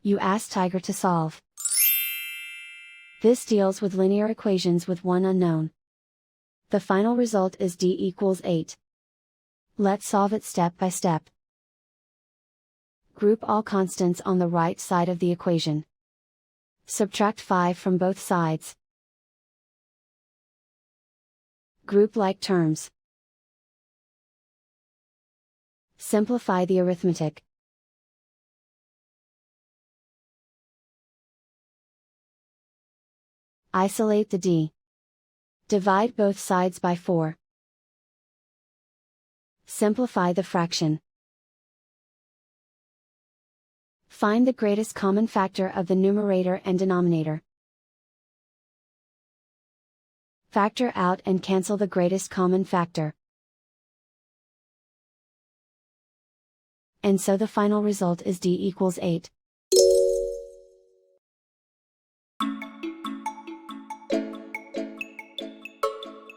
You ask Tiger to solve. This deals with linear equations with one unknown. The final result is d equals 8. Let's solve it step by step. Group all constants on the right side of the equation. Subtract 5 from both sides. Group like terms. Simplify the arithmetic. Isolate the d. Divide both sides by 4. Simplify the fraction. Find the greatest common factor of the numerator and denominator. Factor out and cancel the greatest common factor. And so the final result is d equals 8.